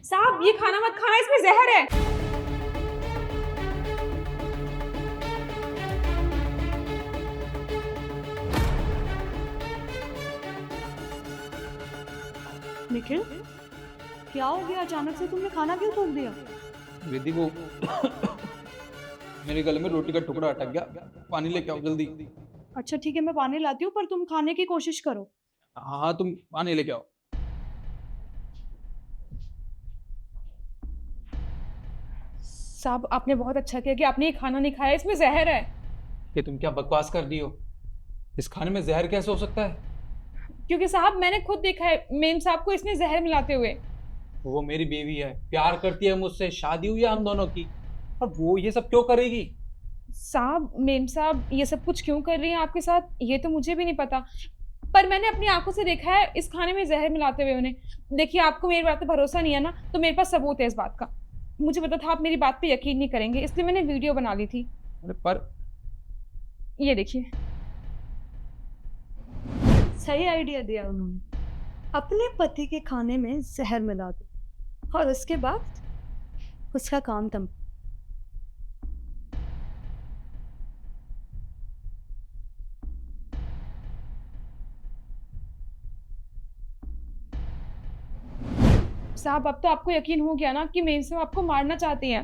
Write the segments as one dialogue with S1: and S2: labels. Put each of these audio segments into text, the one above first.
S1: साहब ये खाना मत खाना, इसमें जहर है।
S2: निखिल, क्या हो गया? अचानक से तुमने खाना क्यों थूक दिया?
S3: रिद्धि वो मेरे गले में रोटी का टुकड़ा अटक गया। पानी लेके आओ जल्दी।
S2: अच्छा ठीक है, मैं पानी लाती हूँ, पर तुम खाने की कोशिश करो।
S3: हाँ हाँ, तुम पानी लेके आओ।
S1: साहब आपने बहुत अच्छा किया कि आपने ये खाना नहीं खाया, इसमें जहर है।
S3: ये तुम क्या बकवास कर रही हो? इस खाने में जहर कैसे हो सकता है?
S1: क्योंकि साहब मैंने खुद देखा है मेम साहब को इसने जहर मिलाते हुए।
S3: वो मेरी बीवी है, प्यार करती है मुझसे, शादी हुई है हम दोनों की, और वो ये सब क्यों करेगी?
S1: साहब मेम साहब ये सब कुछ क्यों कर रही हैं आपके साथ, ये तो मुझे भी नहीं पता, पर मैंने अपनी आंखों से देखा है इस खाने में जहर मिलाते हुए उन्हें। देखिए आपको मेरी बात पे भरोसा नहीं है ना, तो मेरे पास सबूत है इस बात का। मुझे पता था आप मेरी बात पे यकीन नहीं करेंगे, इसलिए मैंने वीडियो बना ली थी।
S3: अरे पर
S1: ये देखिए।
S2: सही आइडिया दिया उन्होंने, अपने पति के खाने में जहर मिला दिया और उसके बाद उसका काम तम।
S1: साहब अब तो आपको यकीन हो गया ना कि मेम साहब आपको मारना चाहती हैं।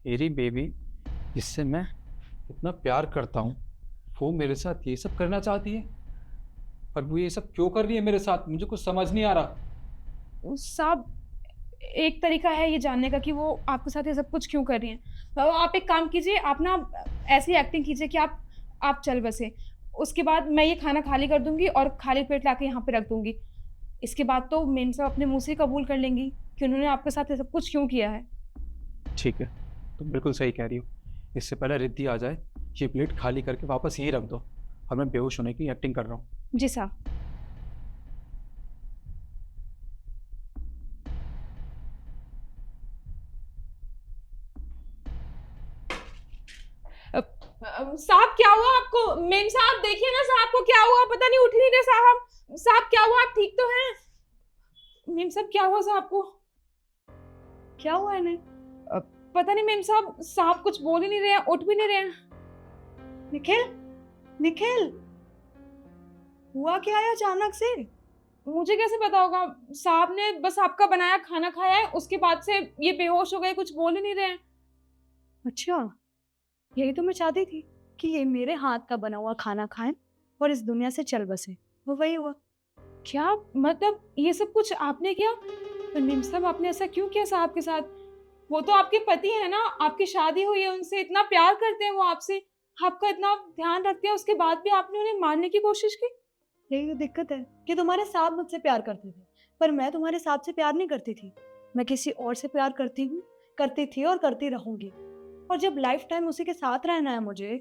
S3: मेरी बेबी, जिससे मैं इतना प्यार करता हूँ, वो मेरे साथ ये सब करना चाहती है। पर वो ये सब क्यों कर रही है मेरे साथ, मुझे कुछ समझ नहीं आ रहा।
S1: साहब एक तरीका है ये जानने का कि वो आपके साथ ये सब कुछ क्यों कर रही हैं। तो आप एक काम कीजिए, आप ना ऐसी एक्टिंग कीजिए कि आप चल बसे। उसके बाद मैं ये खाना खाली कर दूंगी और खाली पेट लाके यहाँ पे रख दूंगी। इसके बाद तो मेम साहब अपने मुंह से कबूल कर लेंगी कि उन्होंने आपके साथ ये सब कुछ क्यों किया है।
S3: ठीक है, तुम बिल्कुल सही कह रही हो। इससे पहले रिद्धि आ जाए, ये प्लेट खाली करके वापस यहीं रख दो, और मैं बेहोश होने की एक्टिंग कर रहा हूँ।
S1: जी साहब। साहब क्या हुआ आपको? मेम साहब देखिए ना, साहब को क्या हुआ, पता नहीं उठ नहीं रहे साहब। साहब क्या हुआ, आप ठीक तो हैं? मेम साहब क्या हुआ साहब को?
S2: क्या हुआ इन्हें?
S1: पता नहीं मेम साहब, साहब कुछ बोल ही नहीं रहे हैं, उठ भी नहीं रहे हैं।
S2: निखिल, निखिल, हुआ क्या है अचानक से?
S1: मुझे कैसे पता होगा, साहब ने बस आपका बनाया खाना खाया है, उसके बाद से ये बेहोश हो गए, कुछ बोल ही नहीं रहे हैं।
S2: अच्छा, यही तो मैं चाहती थी कि ये मेरे हाथ का बना हुआ खाना खाएं और इस दुनिया से चल बसे। वो वही हुआ।
S1: क्या मतलब ये सब कुछ आपने किया? पर मेम साहब आपने ऐसा क्यों किया साहब के साथ? वो तो आपके पति है ना, आपकी शादी हुई है उनसे, इतना प्यार करते हैं वो आपसे, आपका इतना ध्यान रखते हैं, उसके बाद भी आपने उन्हें मारने की कोशिश की।
S2: यही तो दिक्कत है कि तुम्हारे साथ मुझसे प्यार करते थे, पर मैं तुम्हारे साथ से प्यार नहीं करती थी। मैं किसी और से प्यार करती हूँ, करती थी और करती रहूंगी। और जब लाइफ टाइम उसी के साथ रहना है मुझे,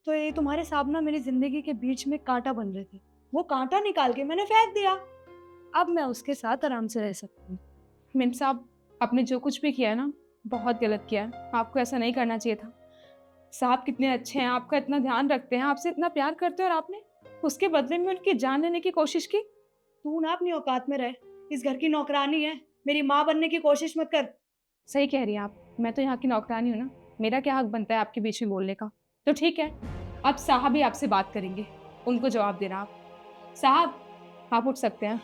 S2: तो ये तुम्हारे साथ ना मेरी जिंदगी के बीच में कांटा बन रहे थे। वो कांटा निकाल के मैंने फेंक दिया। अब मैं उसके साथ आराम से रह सकती हूँ।
S1: मेम साहब आपने जो कुछ भी किया है ना, बहुत गलत किया है, आपको ऐसा नहीं करना चाहिए था। साहब कितने अच्छे हैं, आपका इतना ध्यान रखते हैं, आपसे इतना प्यार करते हैं, और आपने उसके बदले में उनकी जान लेने की कोशिश की।
S2: तू ना अपनी औकात में रह, इस घर की नौकरानी है, मेरी माँ बनने की कोशिश मत कर।
S1: सही कह रही हैं आप, मैं तो यहाँ की नौकरानी हूँ ना, मेरा क्या हक बनता है आपके बीच में बोलने का? तो ठीक है, अब साहब ही आपसे बात करेंगे, उनको जवाब देना आप। साहब आप उठ सकते हैं।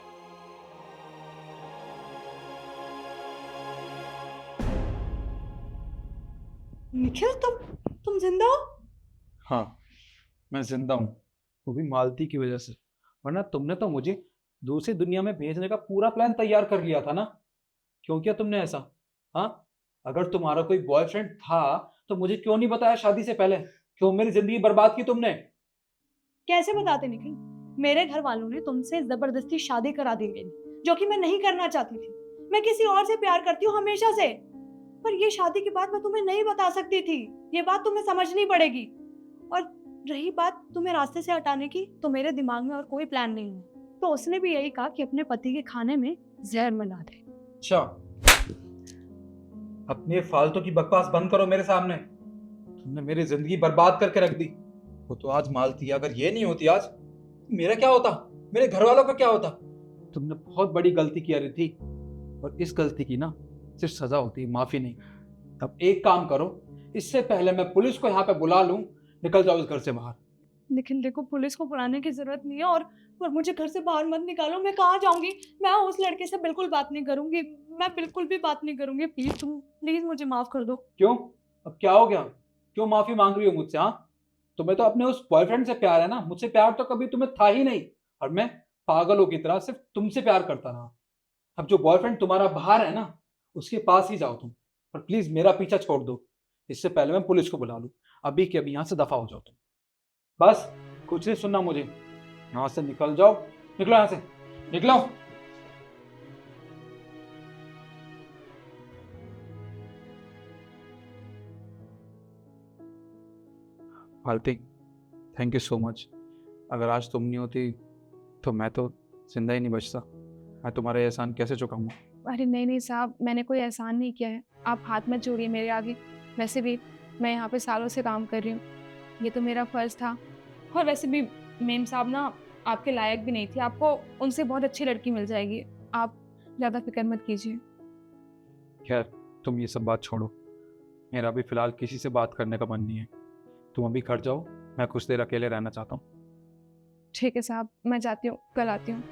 S2: निखिल, तुम जिंदा हो?
S3: हाँ, मैं जिंदा हूँ, वो भी मालती की वजह से। वरना तुमने तो मुझे दूसरी दुनिया में भेजने का पूरा प्लान तैयार कर लिया था ना। क्यों किया तुमने ऐसा? हाँ, अगर तुम्हारा कोई बॉयफ्रेंड था तो मुझे क्यों नहीं बताया शादी से पहले? क्यों मेरी जिंदगी बर्बाद की तुमने?
S2: कैसे बताते निखिल? मेरे घर वालों ने तुमसे जबरदस्ती शादी करा दी मेरी, जो कि मैं नहीं करना चाहती थी। मैं किसी और से प्यार करती हूँ हमेशा से, पर ये शादी की बात मैं तुम्हें नहीं बता सकती थी। ये बात तुम्हें समझनी पड़ेगी। और रही बात तुम्हें रास्ते से हटाने की, तो मेरे दिमाग में और कोई प्लान नहीं है। तो उसने भी यही कहा कि अपने पति के खाने में जहर मिला दे।
S3: अच्छा, अपनी ये फालतू की बकवास बंद करो मेरे सामने। तुमने मेरी जिंदगी बर्बाद करके रख दी। वो तो आज मालती, अगर ये नहीं होती आज, मेरा क्या होता, मेरे घर वालों का क्या होता? तुमने बहुत बड़ी गलती की रिद्धि। और इस गलती की ना सिर्फ सजा होती है, माफी नहीं। अब एक काम करो, इससे पहले मैं पुलिस को यहाँ पे बुला लूं, निकल जाओ इस घर से बाहर।
S2: निखिल देखो, पुलिस को बुलाने की जरूरत नहीं है, और मुझे घर से बाहर मत निकालो। मैं कहाँ जाऊंगी? मैं उस लड़के से बिल्कुल बात नहीं करूंगी। मैं बिल्कुल भी बात नहीं करूंगी। प्लीज तुम, प्लीज मुझे माफ कर दो।
S3: क्यों? अब क्या हो गया? क्यों माफी मांग रही हो मुझसे? हाँ, तुम्हें तो अपने उस बॉयफ्रेंड से प्यार है ना, मुझसे प्यार तो कभी तुम्हें था ही नहीं। और मैं पागलों की तरह सिर्फ तुमसे प्यार करता रहा। अब जो बॉयफ्रेंड तुम्हारा बाहर है ना, उसके पास ही जाओ तुम। पर प्लीज मेरा पीछा छोड़ दो, इससे पहले मैं पुलिस को बुला लूं। अभी के अभी यहाँ से दफा हो जाओ तुम। बस, कुछ नहीं सुनना मुझे। यहाँ से निकल जाओ, निकलो यहाँ से, निकलो। मालती, थैंक यू सो मच। अगर आज तुम नहीं होती तो मैं तो जिंदा ही नहीं बचता। मैं तुम्हारे एहसान कैसे चुकाऊंगा?
S1: अरे नहीं नहीं साहब, मैंने कोई एहसान नहीं किया है। आप हाथ मत जोड़िए मेरे आगे। वैसे भी मैं यहाँ पे सालों से काम कर रही हूँ, ये तो मेरा फ़र्ज़ था। और वैसे भी मेम साहब ना आपके लायक भी नहीं थी। आपको उनसे बहुत अच्छी लड़की मिल जाएगी। आप ज़्यादा फ़िक्र मत कीजिए।
S3: खैर, तुम ये सब बात छोड़ो, मेरा भी फिलहाल किसी से बात करने का मन नहीं है। तुम अभी घर जाओ, मैं कुछ देर अकेले रहना चाहता हूँ।
S1: ठीक है साहब, मैं जाती हूँ, कल आती हूँ।